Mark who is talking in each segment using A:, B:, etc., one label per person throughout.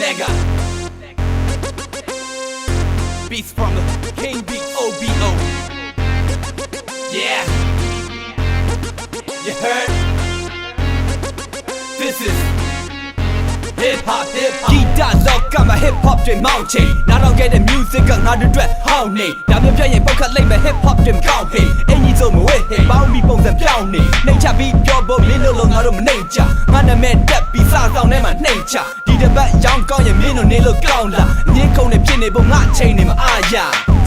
A: Lega Beats from the King Beat OBO Yeah You heard This is Hip hop Guitar lock ကမှ hip hop တွေမောင်းချင်နားထောင်ခဲ့တဲ့ music ကငါတို့အတွက်ဟောင်းနေဒါမျိုးပြရင်ပုတ်ခတ်လိုက်မဲ့ hip hop တွေမကောင်းဟေးအင်ကြီးစုံမဝဲဟေးပေါင်းပြီးပုံစံပြောင်းနေနှိမ့်ချပြီးပြောဖို့မင်းတို့လုံးငါတို့မနှိမ့်ချငါနာမည်တက်ပြီးစာဆောင်ထဲမှာနှိမ့်ချဒီတစ်ပတ်ရောင်းကောင်းရင်မင်းတို့နေလို့ကောင်းလားအမြင့်ကုန်နေဖြစ်နေဖို့ငါချိန်နေမအားရ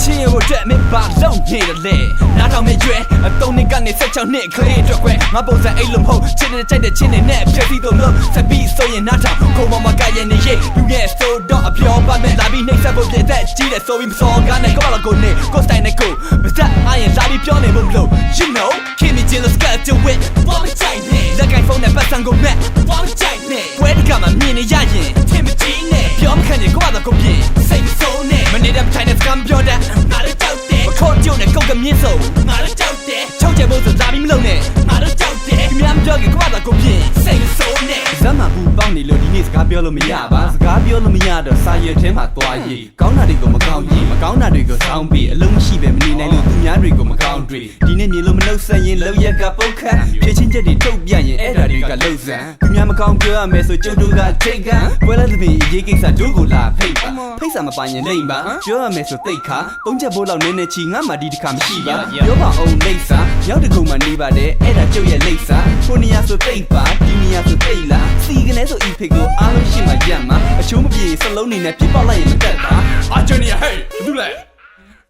A: ချင်းကိုတက်မင်းပါလုံးနေတယ်လေနားထောင်မရွယ်3နှစ်ကနေ16နှစ်ခလေးအတွက်ကွယ်ငါပုံစံအိတ်လို့မဟုတ်ချင်းတဲ့တိုက်တဲ့ချင်းနေနဲ့ဖြည့်ပြီးတော့လို့ဆက်ပြီးဆိုရင်နားထောင်ကိုမမကရဲ့နေရိတ်လူရဲ့ ဆိုတော့အပြောပါမဲ့လာပြီးနှိမ့်ဆက်ဖို့ပြည့်တဲ့ကြီးတဲ့ဆိုပြီးမစော်ကားနဲ့ကိုမလာကိုနေကိုစတိုင်နဲ့ကိုမစက်အားရင်လာပြီးပြောနေဖို့မလို့ You know Keep me jealous got to win ဘာမချိုင်နဲ့လက်ကိုင်ဖုန်းနဲ့ပတ်စံကိုမဲ့ဘာမချိုင်နဲ့ဝဲဒီကမှမြင်နေရရင်ထင်မကြည့်နဲ့ပြောမခံရင်ကိုကတော့ကိုပြင်းစိတ်မစိုးနဲ့မနေတဲ့မချိုင်နဲ့စကမ်းပြောတဲ့ငါတို့ကြောက်တယ်မခေါ်ကြုံနဲ့ကိုကမြင့်ဆုံးငါတို့ကြောက်တယ်ချုပ်ချယ်ဖို့ဆိုလာပြီးမလုံးနဲ့ငါတို့ကြောက်တယ်ခင်ဗျားမပြောရင်ကိုကတော့ကိုပြင်းစိတ်မစိုးနဲ့ဇမ်းမှာဘူးပေါင်းနေလို့ဒီနေ့စကားပြောလို့မရပါစကားပြောလို့မရတော့စာရွက်ထဲမှာသွားရေးကောင်းတာတွေကိုမကောင်းရေးမကောင်းတာတွေကိုစောင်းပြီးအလုံးမရှိပဲမနေနိုင်လို့သူများတွေကိုမကောင်းတွေ့ဒီနေ့မြေလို့မနှုတ်ဆက်ရင်လောက်ရက်ကပုတ်ခတ်ဖြည့်ချင်းချက်တွေထုတ်ပြရင်အဲ့ဒါတွေကလှုပ်ဆန်သူများမကောင်းပြောရမယ်ဆိုကျုပ်တို့ကထိတ်ကပွဲလက်သမီးအရေးကိစ္စတို့ကိုလာဖိတ်ပါဖိတ်စာမပိုင်ရင်လိမ့်ပါပြောရမယ်ဆိုတိတ်ခါသုံးချက်ဘိုးလောက်နည်းနည်းချီငါမှဒီတစ်ခါမရှိပါပြောပါအောင်လိမ့်စာရောက်တကုံမှနေပါတယ်အဲ့ဒါကျုပ်ရဲ့လိမ့်စာကိုနေရဆိုတိတ်ပါဒီနေရဆိုတိတ်လားစီကနေဆိုဤဖိတ်ကိုအားလုံးရှိမှရမှာအချိုးမပြေစလုံးနေနဲ့ပြစ်ပေါက်လိုက်ရင်မတက်ပါအာဂျနီယာဟေးဘူးလေ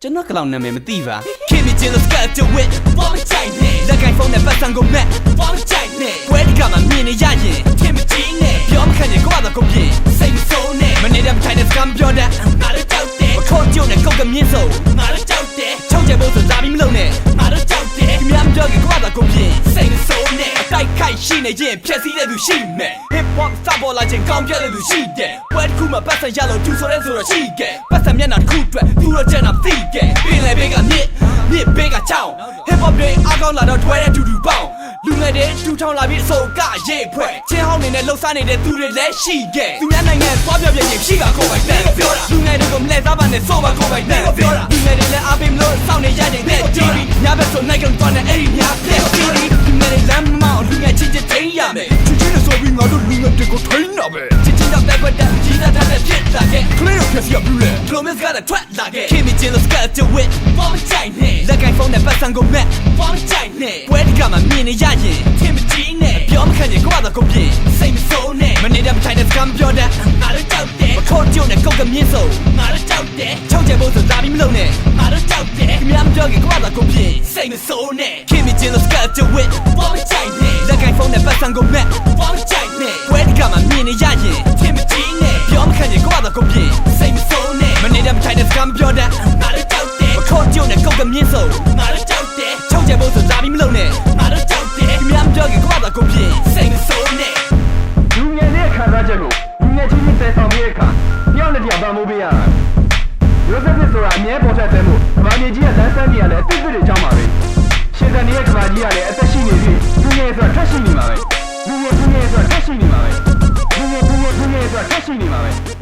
A: ကျွန်တော်ကလောင်နာမည်မသိပါ Keep me jealous got to win ဘာမချိုင်နဲ့လက်ကိုင်ဖုန်းနဲ့ပတ်စံကိုမဲ့ဘာမချိုင်နဲ့ဝဲဒီကမှမြင်နေရရင်ထင်မကြည့်နဲ့ပြောမခံရင်ကိုကတော့ကိုပြင်းစိတ်မစိုးနဲ့မနေတဲ့မချိုင်နဲ့စကမ်းပြောတဲ့ငါတို့ကြောက်တယ်မခေါ်ကြုံနဲ့ကိုကမြင့်ဆုံးငါတို့ကြောက်တယ်ချုပ်ချယ်ဖို့ဆိုလာပြီးမလုံးနဲ့ငါတို့ကြောက်တယ်ခင်ဗျားမပြောရင်ကိုကတော့ကိုပြင်းစိတ်မစိုးနဲ့အတိုက်ခိုက်ရှိနေရင်ဖြက်စီးတဲ့သူရှိမယ် Hip hop စပေါ်လာခြင်းကောင်းပြတဲ့သူရှိတယ်ဝဲတစ်ခုမှပတ်စံရလို့သူဆိုတဲ့ဆိုတော့ရှိခဲ့ပတ်စံမျက်နှာတစ်ခုအတွက်သူတို့ကျန်တာသိခဲ့ပင်လေဘေးကမြစ်ဘေးကချောင်း Hip hop တွေအားကောင်းလာတော့တွဲတဲ့တူတူပေါင်းလူငယ်တွေတူထောင်လာပြီးအစိုးကရေးဖွဲ့ချင်းဟောင်းနေနဲ့လှုပ်ရှားနေတဲ့သူတွေလည်းရှိခဲ့သူများနိုင်ငံသွားပြောပြရင်ရှိကကိုယ်ပိုင်တဲ့ပြောတာလူငယ်တွေကိုမလဲသားပါနဲ့စိုးပါကိုယ်ပိုင်တဲ့ပြောတာလူငယ်တွေလည်းအားပေးမလို့စောင့်နေရရင်တဲ့ဂျီရီညဘက်ဆိုနိုင်ကုန်သွားတဲ့အဲ့ဒီညာတဲ့ဂျီရီလူငယ်တွေလမ်းမောင်းလူငယ်ချင်းချင်းထိန်းရမယ်ချစ်ချင်းလို့ဆိုပြီးငါတို့လူငယ်တွေကိုထိန်းတာပဲချစ်ချင်းတော့ပဲပတ်တဲ့ကြီးသားတဲ့ဖြစ်လာခဲ့ခလေးတို့ဖြစ်စီရဘူးလေကလိုမစ်ကလည်းထွက်လာခဲ့ Keep me jealous got to win ဘာမချိုင်နဲ့လက်ကိုင်ဖုန်းနဲ့ပတ်စံကိုမဲ့ဘာမချိုင်နဲ့ဝဲဒီကမှမြင်နေရရင်ထင်မကြည့်နဲ့ပြောမခံရင်ကိုကတော့ကိုပြင်းစိတ်မစိုးနဲ့မနေတဲ့မချိုင်နဲ့စကမ်းပြောတဲ့ငါတို့ကြောက်တယ်မခေါ်ကြုံနဲ့ကိုကမြင့်ဆုံးငါတို့ကြောက်တယ်ချုပ်ချယ်ဖို့ဆိုလာပြီးမလုံးနဲ့ငါတို့ကြောက်တယ်ခင်ဗျားမပြောရင်ကိုကတော့ကိုပြင်းစိတ်မစိုးနဲ့ Keep me jealous got to win ဘာမချိုင်နဲ့လက်ကိုင်ဖုန်းနဲ့ပတ်စံကိုမဲ့ဘာမချိုင်နဲ့ဝဲဒီကမှမြင်နေရရင်ထင်မကြည့်နဲ့ပြောမခံရင်ကိုကတော့ကိုပြင်းစိတ်မစိုးနဲ့မနေတဲ့မချိုင်နဲ့စကမ်းပြောတဲ့ငါတို့ကြောက်တယ်မခေါ်ကြုံနဲ့ကိုကမြင့်ဆုံးငါတို့ကြောက်တယ်ချုပ်ချယ်ဖို့ဆိုလာပြီးမလုံးနဲ့ငါတို့ကြောက်တယ်ခင်ဗျားမပြောရင်ကိုကတော့ကိုပြင်းစိတ်မစိုးနဲ့
B: လူငယ်ရဲ့ခံစားချက်ကိုလူငယ်ချင်းချင်းတည်ဆောင်ပြီးတဲ့အခါတယောက်နဲ့တယောက်ပံ့ပိုးပေးရတာရိုးစက်ဖြစ်ဆိုတာအမြဲပေါ်ထွက်တဲ့မို့ကမာကြီးကလမ်းဆန်းကြီးကလည်းအစ်စ်တွေကြောင်းပါပဲရှင်တန်ရဲ့ကမာကြီးကလည်းအသက်ရှိနေပြီလူငယ်ဆိုတာထွက်ရှိနေမှာပဲလူငယ်ဆိုတာထွက်ရှိနေမှာပဲလူငယ်ဆိုတာထွက်ရှိနေမှာပဲ